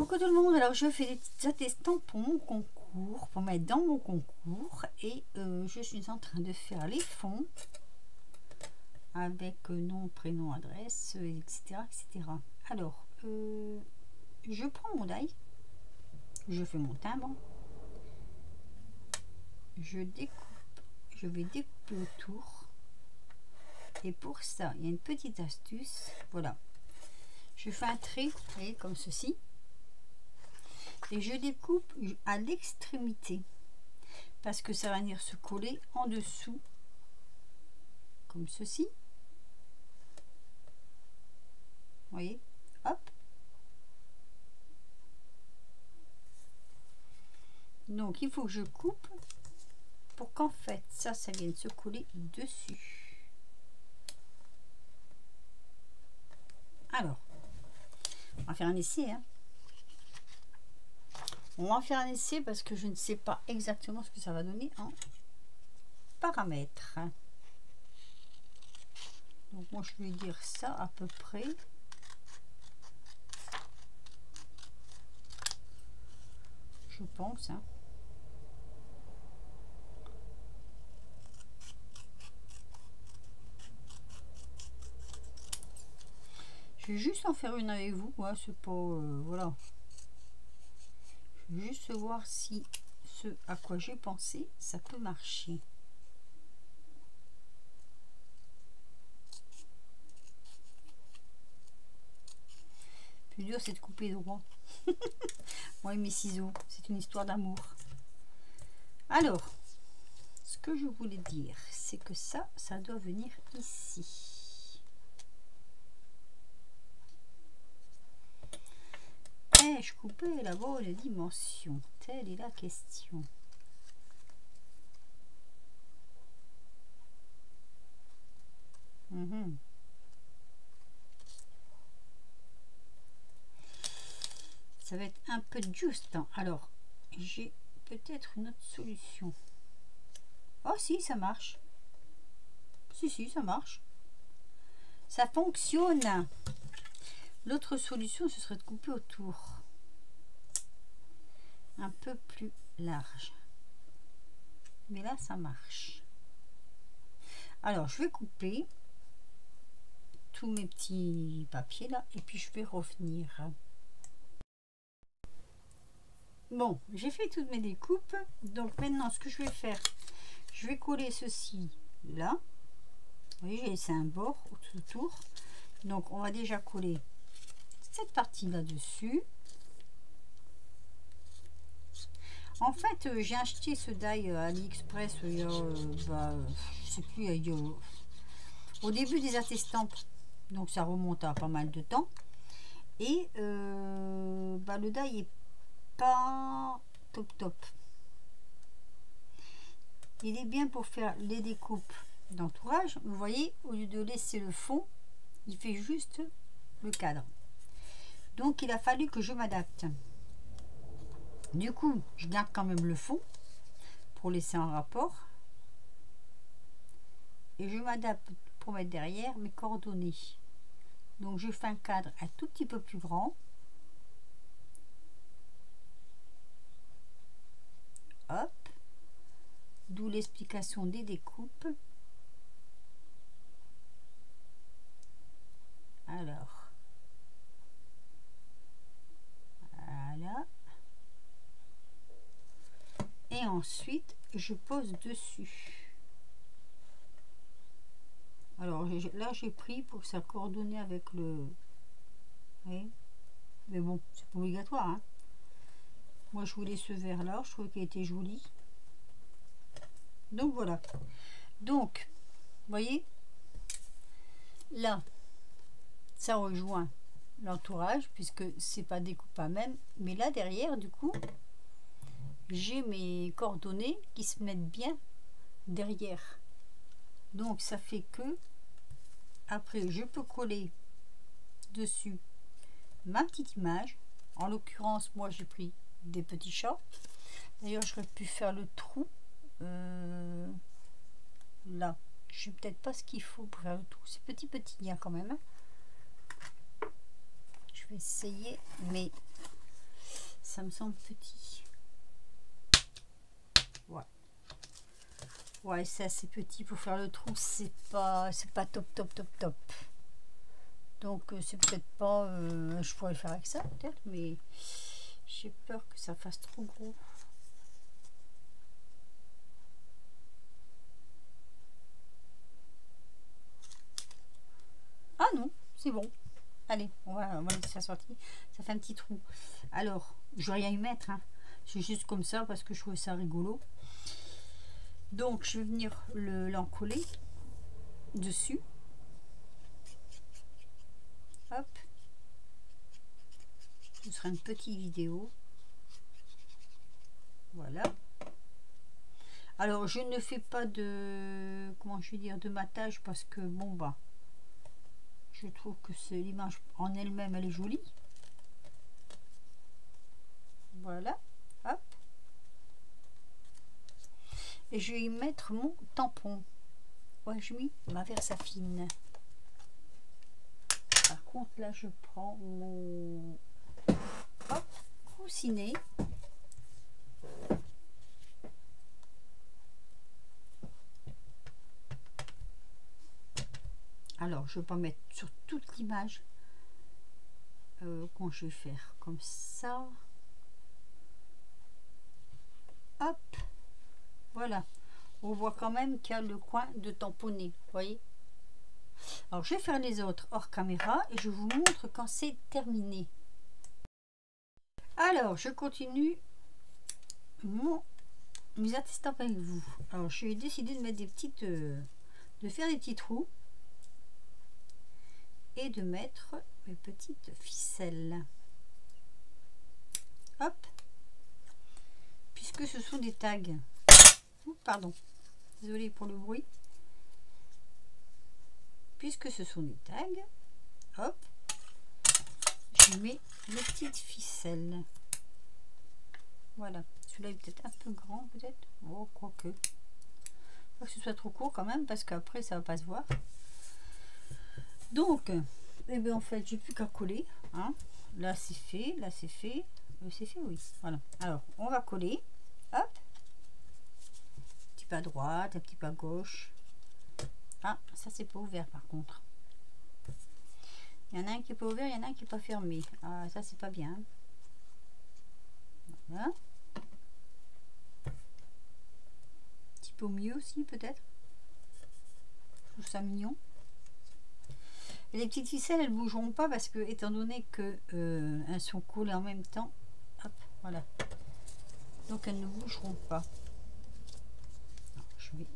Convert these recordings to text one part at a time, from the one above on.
Coucou tout le monde, alors je fais des petits attestants pour mon concours, pour mettre dans mon concours et je suis en train de faire les fonds avec nom, prénom, adresse, etc. etc. Alors, je prends mon die, je fais mon timbre, je découpe, je vais découper autour et pour ça, il y a une petite astuce, voilà. Je fais un trait, vous voyez, comme ceci. Et je découpe à l'extrémité parce que ça va venir se coller en dessous comme ceci, vous voyez, hop. Donc il faut que je coupe pour qu'en fait ça vienne se coller dessus. Alors on va faire un essai, hein. On va faire un essai parce que je ne sais pas exactement ce que ça va donner en paramètres. Donc moi je vais dire ça à peu près. Je pense. Hein. Je vais juste en faire une avec vous. Ouais, c'est pas... voilà. Je vais juste voir si ce à quoi j'ai pensé, ça peut marcher. Le plus dur, c'est de couper droit. Moi et mes ciseaux, c'est une histoire d'amour. Alors, ce que je voulais dire, c'est que ça doit venir ici. Ai-je coupé la bonne dimension? Telle est la question. Ça va être un peu juste. Alors, j'ai peut-être une autre solution. Oh si, ça marche. Si, ça marche. Ça fonctionne. L'autre solution, ce serait de couper autour. Un peu plus large. Mais là, ça marche. Alors, je vais couper tous mes petits papiers là. Et puis, je vais revenir. Bon, j'ai fait toutes mes découpes. Donc, maintenant, ce que je vais faire, je vais coller ceci là. Vous voyez, j'ai laissé un bord autour. Donc, on va déjà coller cette partie là-dessus. En fait, j'ai acheté ce die à AliExpress il y a, je sais plus, il y a, au début des attestants. Donc, ça remonte à pas mal de temps. Et le die est pas top. Il est bien pour faire les découpes d'entourage. Vous voyez, au lieu de laisser le fond, il fait juste le cadre. Donc il a fallu que je m'adapte. Du coup, je garde quand même le fond pour laisser un rapport. Et je m'adapte pour mettre derrière mes coordonnées. Donc je fais un cadre un tout petit peu plus grand. Hop. D'où l'explication des découpes. Alors. Voilà. Et ensuite, je pose dessus. Alors là, j'ai pris pour que ça coordonne avec le... Oui. Mais bon, c'est pas obligatoire. Hein. Moi, je voulais ce vert là. Je trouvais qu'il était joli. Donc voilà. Donc, vous voyez, là, ça rejoint l'entourage puisque c'est pas découpé à même. Mais là derrière, du coup, j'ai mes coordonnées qui se mettent bien derrière. Donc ça fait que après je peux coller dessus ma petite image. En l'occurrence, moi j'ai pris des petits chats. D'ailleurs, j'aurais pu faire le trou là. Je sais peut-être pas ce qu'il faut pour faire le trou. C'est petit hein, quand même. Je vais essayer, mais ça me semble petit. Ouais. Ouais, c'est assez petit pour faire le trou, c'est pas top. Donc c'est peut-être pas, je pourrais le faire avec ça peut-être, mais j'ai peur que ça fasse trop gros. Ah non, c'est bon. Allez, on va laisser ça sortir. Ça fait un petit trou. Alors, je vais rien y mettre, hein. C'est juste comme ça parce que je trouvais ça rigolo. Donc, je vais venir l'encoller dessus. Hop. Ce sera une petite vidéo. Voilà. Alors, je ne fais pas de, comment je vais dire, de matage parce que, bon, bah, je trouve que c'est l'image en elle-même, elle est jolie. Voilà. Hop. Et je vais y mettre mon tampon. Ouais, je mis ma Versafine. Par contre, là, je prends mon coussinet. Alors, je vais pas mettre sur toute l'image. Quand je vais faire comme ça. Hop. Voilà. On voit quand même qu'il y a le coin de tamponner. Vous voyez? Alors, je vais faire les autres hors caméra et je vous montre quand c'est terminé. Alors, je continue mes estampes avec vous. Alors, j'ai décidé de mettre des petites, de faire des petits trous et de mettre mes petites ficelles. Hop. Puisque ce sont des tags. Pardon. Désolée pour le bruit. Puisque ce sont des tags, hop, je mets les petites ficelles. Voilà. Celui-là est peut-être un peu grand, peut-être. Oh, quoique. Pas que ce soit trop court quand même, parce qu'après ça va pas se voir. Donc, eh bien, en fait, j'ai plus qu'à coller. Hein. Là, c'est fait. Là, c'est fait. C'est fait, oui. Voilà. Alors, on va coller. Hop. Un petit peu à droite, un petit peu à gauche. Ah, ça, c'est pas ouvert par contre. Il y en a un qui est pas ouvert, il y en a un qui est pas fermé. Ah, ça, c'est pas bien. Voilà. Un petit peu mieux aussi, peut-être. Je trouve ça mignon. Et les petites ficelles, elles bougeront pas parce que, étant donné que elles sont collées en même temps, hop, voilà. Donc elles ne bougeront pas. Alors, je vais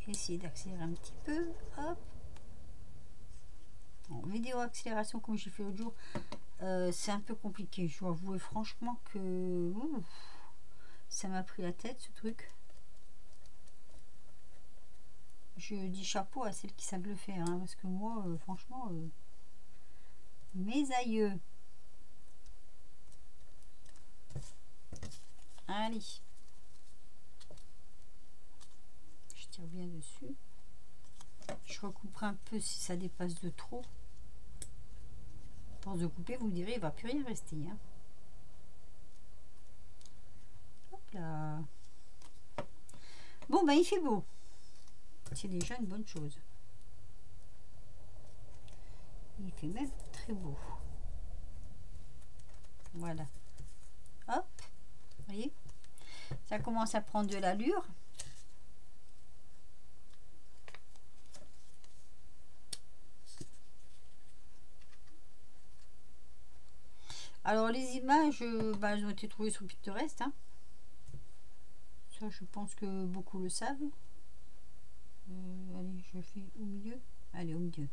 essayer d'accélérer un petit peu. Hop. En vidéo accélération, comme j'ai fait l'autre jour, c'est un peu compliqué. Je dois avouer franchement que ça m'a pris la tête ce truc. Je dis chapeau à celles qui savent le faire, hein, parce que moi, franchement, mes aïeux. Allez. Je tire bien dessus. Je recouperai un peu si ça dépasse de trop. À force de couper, vous me direz, il va plus rien rester. Hein. Hop là. Bon, ben il fait beau. C'est déjà une bonne chose. Il fait même très beau. Voilà. Hop. Vous voyez, ça commence à prendre de l'allure. Alors les images, bah, elles ont été trouvées sur Pinterest. Hein. Ça, je pense que beaucoup le savent. Allez, je fais au milieu. Allez, au milieu.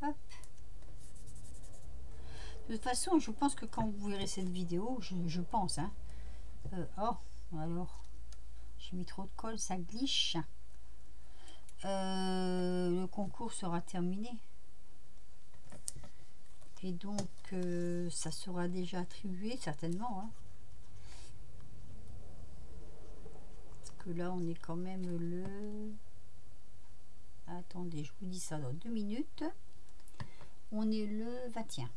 Hop. De toute façon, je pense que quand vous verrez cette vidéo, je pense, hein. Oh, alors, j'ai mis trop de colle, ça glisse. Le concours sera terminé. Et donc, ça sera déjà attribué, certainement. Hein. Parce que là, on est quand même le... Attendez, je vous dis ça dans 2 minutes. On est le 21.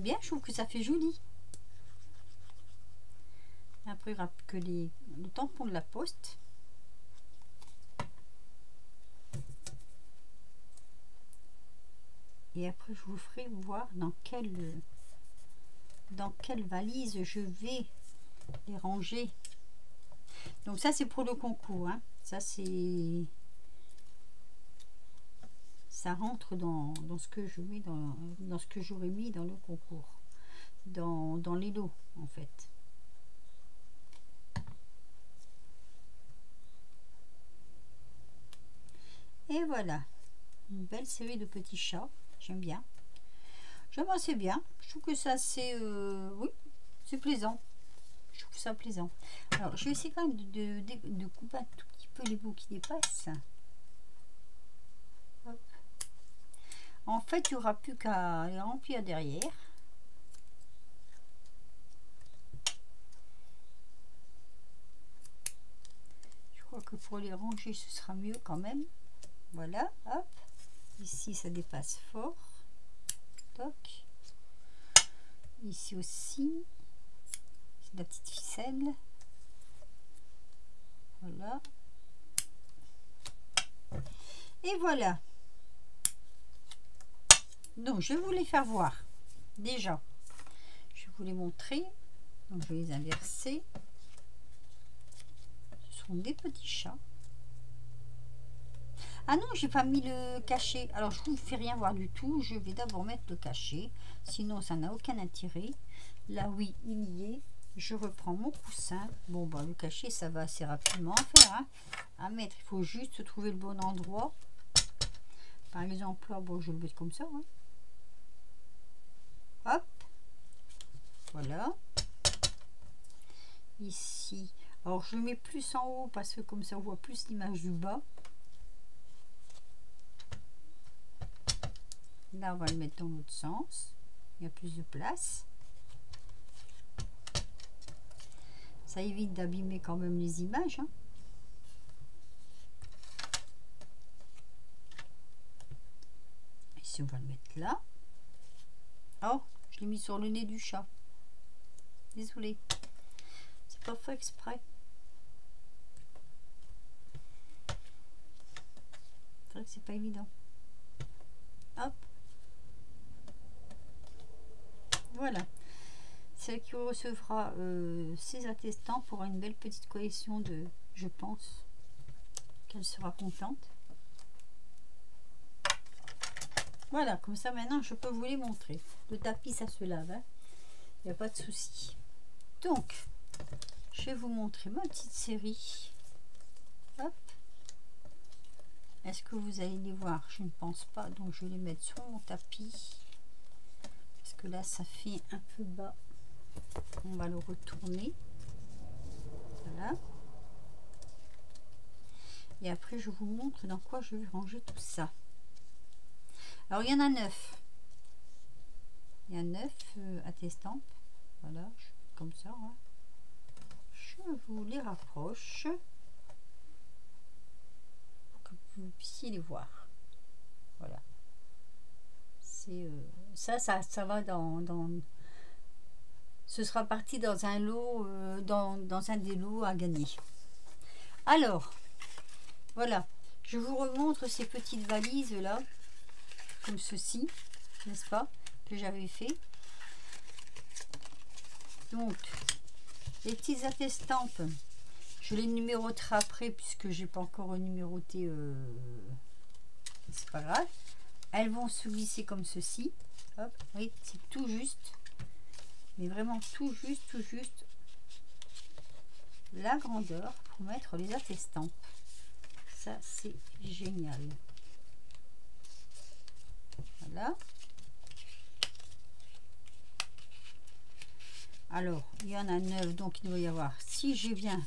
j'aime bien, je trouve que ça fait joli. Après il n'y aura que le tampon de la poste. Et après je vous ferai voir dans quelle valise je vais les ranger. Donc ça c'est pour le concours, hein. Ça c'est... Ça rentre dans ce que je mets dans ce que j'aurais mis dans le concours. Dans les lots en fait. Et voilà. Une belle série de petits chats. J'aime bien. J'aime assez bien. Je trouve que ça c'est... oui, c'est plaisant. Je trouve ça plaisant. Alors, je vais essayer quand même de couper un tout petit peu les bouts qui dépassent. Hop. En fait, il n'y aura plus qu'à les remplir derrière. Je crois que pour les ranger, ce sera mieux quand même. Voilà, hop. Ici, ça dépasse fort. Toc. Ici aussi. C'est la petite ficelle. Voilà. Et voilà. Donc, je vais vous les faire voir. Déjà, je vais vous les montrer. Donc, je vais les inverser. Ce sont des petits chats. Ah non, j'ai pas mis le cachet. Alors, je vous fais rien voir du tout. Je vais d'abord mettre le cachet. Sinon, ça n'a aucun intérêt. Là, oui, il y est. Je reprends mon coussin. Bon, bah, le cachet, ça va assez rapidement à faire. Hein. À mettre, il faut juste trouver le bon endroit. Par exemple, là, bon, je le mets comme ça. Hein. Hop. Voilà. Ici. Alors, je le mets plus en haut parce que comme ça, on voit plus l'image du bas. Là, on va le mettre dans l'autre sens. Il y a plus de place. Ça évite d'abîmer quand même les images. Hein. Ici, on va le mettre là. Oh, je l'ai mis sur le nez du chat. Désolée. C'est pas fait exprès. C'est vrai que c'est pas évident. Hop. Voilà. Celle qui recevra ces attestants pour une belle petite collection de... Je pense qu'elle sera contente. Voilà, comme ça maintenant je peux vous les montrer. Le tapis ça se lave, hein. Il n'y a pas de souci. Donc, je vais vous montrer ma petite série. Hop. Est-ce que vous allez les voir? Je ne pense pas, donc je vais les mettre sur mon tapis. Parce que là ça fait un peu bas. On va le retourner. Voilà. Et après je vous montre dans quoi je vais ranger tout ça. Alors il y en a 9. Il y a 9 attestants. Voilà, comme ça. Hein. Je vous les rapproche pour que vous puissiez les voir. Voilà. C'est ça va dans ce sera parti dans un lot, dans un des lots à gagner. Alors, voilà. Je vous remontre ces petites valises là, comme ceci, n'est-ce pas, que j'avais fait. Donc, les petites attestampes, je les numéroterai après puisque j'ai pas encore numéroté. C'est pas grave. Elles vont se glisser comme ceci. Hop, oui, c'est tout juste. Mais vraiment tout juste la grandeur pour mettre les attestants. Ça c'est génial. Voilà. Alors il y en a 9, donc il doit y avoir, si j'ai bien,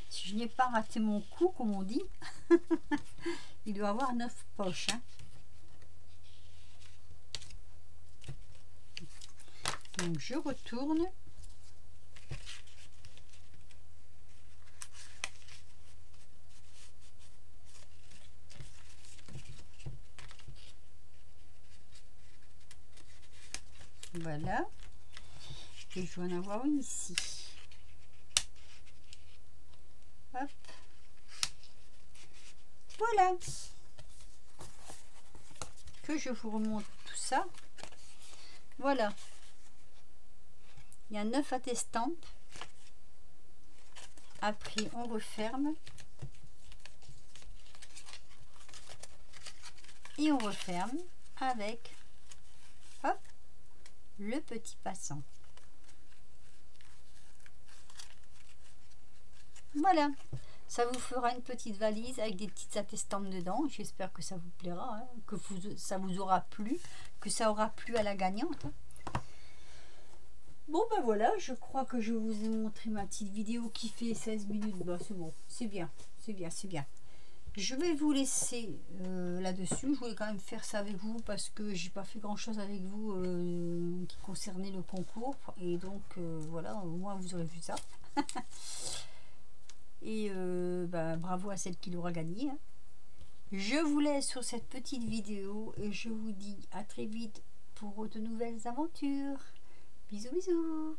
si je n'ai pas raté mon coup comme on dit, il doit y avoir 9 poches. Hein. Donc je retourne. Voilà. là. Et je vais en avoir une ici. Hop. Voilà. Que je vous remonte tout ça. Voilà. Il y a 9 à estampes. Après, on referme. Et on referme avec, hop, le petit passant. Voilà, ça vous fera une petite valise avec des petites attestampes dedans. J'espère que ça vous plaira, hein, que ça vous aura plu, que ça aura plu à la gagnante. Bon ben voilà, je crois que je vous ai montré ma petite vidéo qui fait 16 minutes. Bah, c'est bon, c'est bien, c'est bien, c'est bien. Je vais vous laisser là-dessus. Je voulais quand même faire ça avec vous parce que j'ai pas fait grand chose avec vous qui concernait le concours. Et donc voilà, au moins vous aurez vu ça. Et bravo à celle qui l'aura gagné. Hein. Je vous laisse sur cette petite vidéo et je vous dis à très vite pour de nouvelles aventures. Bisous bisous.